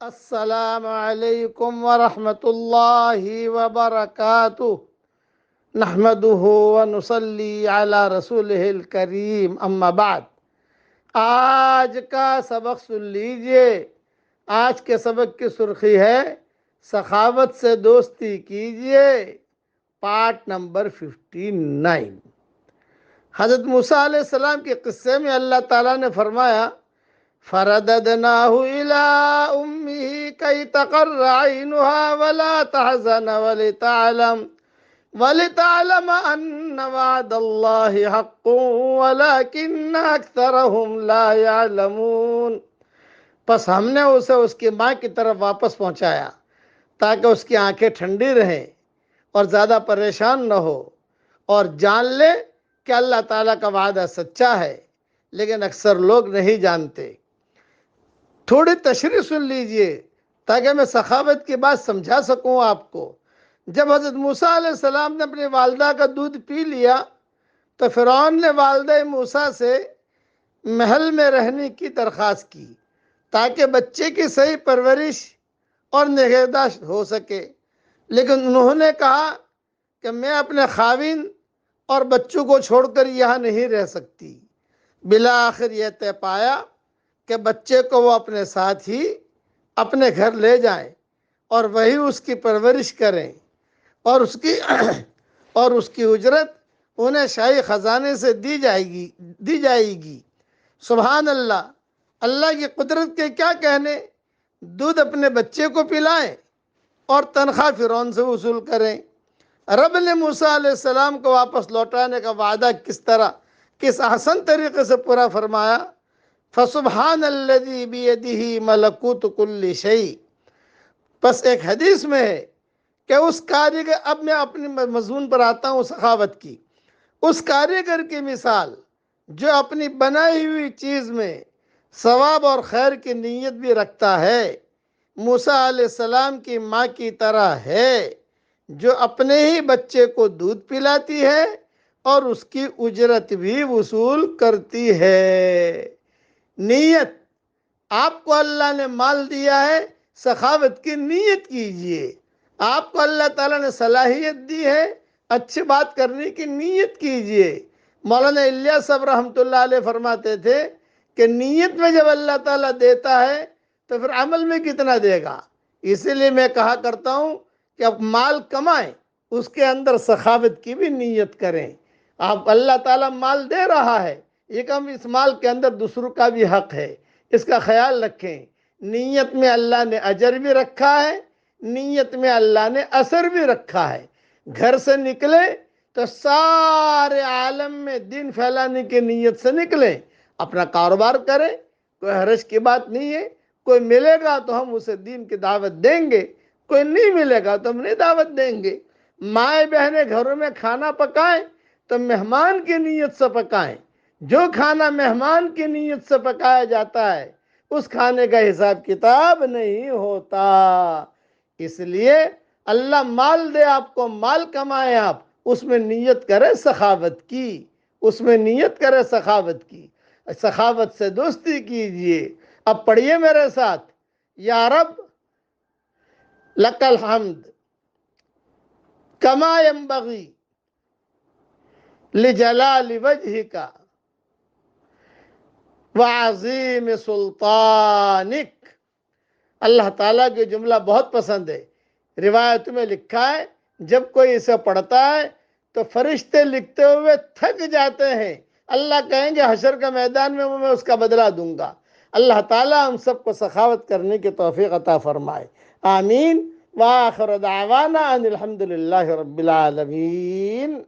السلام علیکم ورحمۃ اللہ وبرکاتہ نحمده ونصلی علی رسولہ الکریم اما بعد۔ آج کا سبق سن لیجئے۔ آج کے سبق کی سرخی ہے سخاوت سے دوستی کیجئے، پارٹ نمبر 59۔ حضرت موسیٰ علیہ السلام کے قصے میں اللہ تعالیٰ نے فرمایا فَرَدَدْنَاهُ إِلَىٰ أُمِّهِ كَيْ تَقَرَّ عَيْنُهَا وَلَا تَحْزَنَ وَلِتَعْلَمَ أَنَّ وَعْدَ اللَّهِ حَقٌّ وَلَكِنَّ أَكْثَرَهُمْ لَا يَعْلَمُونَ۔ پس ہم نے اسے اس کی ماں کی طرف واپس پہنچایا تاکہ اس کی آنکھیں ٹھنڈی رہیں اور زیادہ پریشان نہ ہو اور جان لے کہ اللہ تعالیٰ کا وعدہ سچا ہے، لیکن اکثر لوگ نہیں جانتے۔ تھوڑی تشریح سن لیجئے تاکہ میں سخاوت کی بات سمجھا سکوں آپ کو۔ جب حضرت موسیٰ علیہ السلام نے اپنی والدہ کا دودھ پی لیا تو فرعون نے والدہ موسیٰ سے محل میں رہنے کی درخواست کی تاکہ بچے کی صحیح پرورش اور نگہداشت ہو سکے، لیکن انہوں نے کہا کہ میں اپنے خاوند اور بچوں کو چھوڑ کر یہاں نہیں رہ سکتی۔ بالآخر یہ طے پایا کہ بچے کو وہ اپنے ساتھ ہی اپنے گھر لے جائیں اور وہی اس کی پرورش کریں، اور اس کی اجرت انہیں شاہی خزانے سے دی جائے گی۔ سبحان اللہ! اللہ کی قدرت کے کیا کہنے! دودھ اپنے بچے کو پلائیں اور تنخواہ فرعون سے وصول کریں۔ رب نے موسیٰ علیہ السلام کو واپس لوٹانے کا وعدہ کس احسن طریقے سے پورا فرمایا۔ فَسُبْحَانَ الَّذِي بِيَدِهِ مَلَكُوتُ كُلِّ شَيْءٍ۔ بس ایک حدیث میں ہے کہ اس کاریگر، اب میں اپنی مضمون پر آتا ہوں سخاوت کی، اس کاریگر کی مثال جو اپنی بنائی ہوئی چیز میں ثواب اور خیر کی نیت بھی رکھتا ہے، موسیٰ علیہ السلام کی ماں کی طرح ہے جو اپنے ہی بچے کو دودھ پلاتی ہے اور اس کی اجرت بھی وصول کرتی ہے۔ نیت، آپ کو اللہ نے مال دیا ہے، سخاوت کی نیت کیجئے۔ آپ کو اللہ تعالیٰ نے صلاحیت دی ہے، اچھی بات کرنے کی نیت کیجئے۔ مولانا الیاس صاحب رحمۃ اللہ علیہ فرماتے تھے کہ نیت میں جب اللہ تعالیٰ دیتا ہے تو پھر عمل میں کتنا دے گا۔ اسی لیے میں کہا کرتا ہوں کہ آپ مال کمائیں، اس کے اندر سخاوت کی بھی نیت کریں۔ آپ اللہ تعالیٰ مال دے رہا ہے، یہ کم اس مال کے اندر دوسروں کا بھی حق ہے، اس کا خیال رکھیں۔ نیت میں اللہ نے اجر بھی رکھا ہے، نیت میں اللہ نے اثر بھی رکھا ہے۔ گھر سے نکلے تو سارے عالم میں دین پھیلانے کی نیت سے نکلیں، اپنا کاروبار کریں، کوئی حرج کی بات نہیں ہے۔ کوئی ملے گا تو ہم اسے دین کی دعوت دیں گے، کوئی نہیں ملے گا تو ہم نہیں دعوت دیں گے۔ مائیں بہنیں گھروں میں کھانا پکائیں تو مہمان کی نیت سے پکائیں۔ جو کھانا مہمان کی نیت سے پکایا جاتا ہے اس کھانے کا حساب کتاب نہیں ہوتا۔ اس لیے اللہ مال دے آپ کو، مال کمائے آپ، اس میں نیت کرے سخاوت کی، اس میں نیت کرے سخاوت کی، سخاوت سے دوستی کیجئے۔ اب پڑھیے میرے ساتھ، یا رب لک الحمد کما ینبغی لجلال وجہک وعظیم سلطانک۔ اللہ تعالیٰ کی جملہ بہت پسند ہے۔ روایت میں لکھا ہے جب کوئی اسے پڑھتا ہے تو فرشتے لکھتے ہوئے تھک جاتے ہیں، اللہ کہیں گے حشر کے میدان میں میں اس کا بدلہ دوں گا۔ اللہ تعالیٰ ہم سب کو سخاوت کرنے کی توفیق عطا فرمائے، آمین۔ وآخر دعوانا ان الحمد للہ رب العالمین۔